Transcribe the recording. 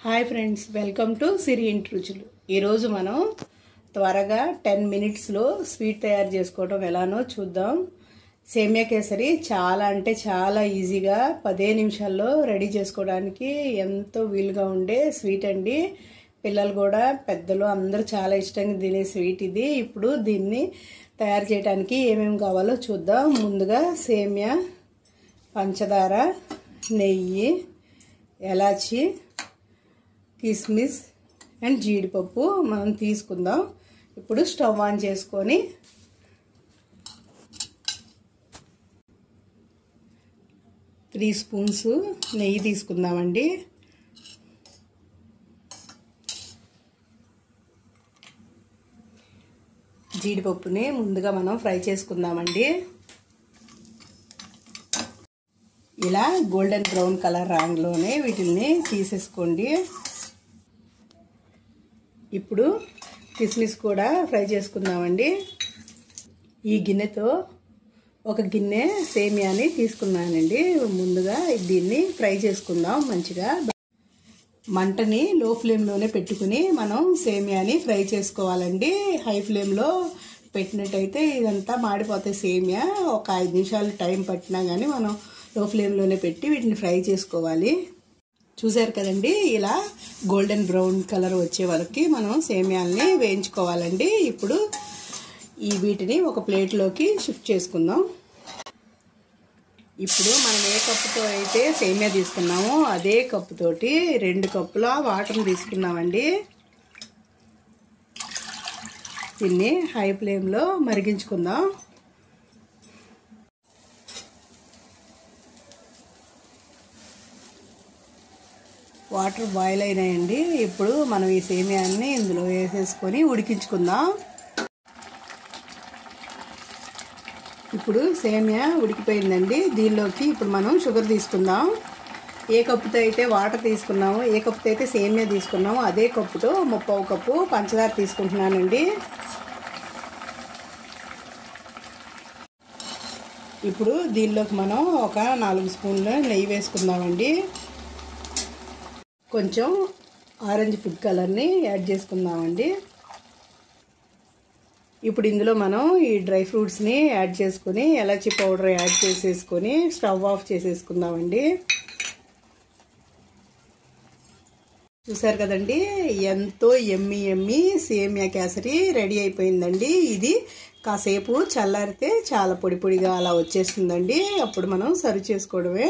Hi friends, welcome to సిరి ఇంటి రుచులు. ఈరోజు మనం త్వరగా 10 మినిట్స్లో స్వీట్ తయారు చేసుకోవడం ఎలానో చూద్దాం. సేమియా కేసరి చాలా అంటే చాలా ఈజీగా 10 నిమిషాల్లో రెడీ చేసుకోవడానికి ఎంతో వీలుగా ఉండే స్వీట్ అండి. పిల్లలు కూడా పెద్దలు అందరూ చాలా ఇష్టంగా తినే స్వీట్ ఇది. ఇప్పుడు దీన్ని తయారు చేయడానికి ఏమేమి కావాలో చూద్దాం. ముందుగా సేమియా, పంచదార, నెయ్యి, ఎలాచి, కిస్మిస్ అండ్ జీడిపప్పు మనం తీసుకుందాం. ఇప్పుడు స్టవ్ ఆన్ చేసుకొని త్రీ స్పూన్స్ నెయ్యి తీసుకుందామండి. జీడిపప్పుని ముందుగా మనం ఫ్రై చేసుకుందామండి. ఇలా గోల్డెన్ బ్రౌన్ కలర్ రాంగ్లోనే వీటిని తీసేసుకోండి. ఇప్పుడు కిస్మిస్ కూడా ఫ్రై చేసుకుందామండి. ఈ గిన్నెతో ఒక గిన్నె సేమియాని తీసుకున్నానండి. ముందుగా దీన్ని ఫ్రై చేసుకుందాం. మంచిగా మంటని లో ఫ్లేమ్లోనే పెట్టుకుని మనం సేమియాని ఫ్రై చేసుకోవాలండి. హై ఫ్లేమ్లో పెట్టినట్టయితే ఇదంతా మాడిపోతాయి. సేమియా ఒక 5 నిమిషాలు టైం పట్టినా కానీ మనం లో ఫ్లేమ్లోనే పెట్టి వీటిని ఫ్రై చేసుకోవాలి. చూసారు కదండి, ఇలా గోల్డెన్ బ్రౌన్ కలర్ వచ్చే వరకు మనం సేమియాల్ని వేయించుకోవాలండి. ఇప్పుడు వీటిని ఒక ప్లేట్లోకి షిఫ్ట్ చేసుకుందాం. ఇప్పుడు మనం ఏ కప్పుతో అయితే సేమియా తీసుకున్నామో అదే కప్పుతోటి 2 కప్పుల వాటర్ తీసుకున్నామండి. దీన్ని హై ఫ్లేమ్లో మరిగించుకుందాం. వాటర్ బాయిల్ అయినాయండి. ఇప్పుడు మనం ఈ సేమియాన్ని ఇందులో వేసేసుకొని ఉడికించుకుందాం. ఇప్పుడు సేమియా ఉడికిపోయిందండి. దీనిలోకి ఇప్పుడు మనం షుగర్ తీసుకుందాం. ఏ కప్పుతో అయితే వాటర్ తీసుకున్నామో, ఏ కప్పుతో అయితే సేమియా తీసుకున్నామో అదే కప్పుతో 1/2 కప్పు పంచదార తీసుకుంటున్నానండి. ఇప్పుడు దీనిలోకి మనం ఒక 4 స్పూన్ల నెయ్యి వేసుకుందామండి. కొంచెం ఆరెంజ్ ఫుడ్ కలర్ని యాడ్ చేసుకుందామండి. ఇప్పుడు ఇందులో మనం ఈ డ్రై ఫ్రూట్స్ని యాడ్ చేసుకుని ఎలాచి పౌడర్ యాడ్ చేసేసుకొని స్టవ్ ఆఫ్ చేసేసుకుందామండి. చూసారు కదండి, ఎంతో ఎమ్మి సేమియా కేసరి రెడీ అయిపోయిందండి. ఇది కాసేపు చల్లారితే చాలా పొడి పొడిగా అలా వచ్చేస్తుందండి. అప్పుడు మనం సర్వ్ చేసుకోవడమే.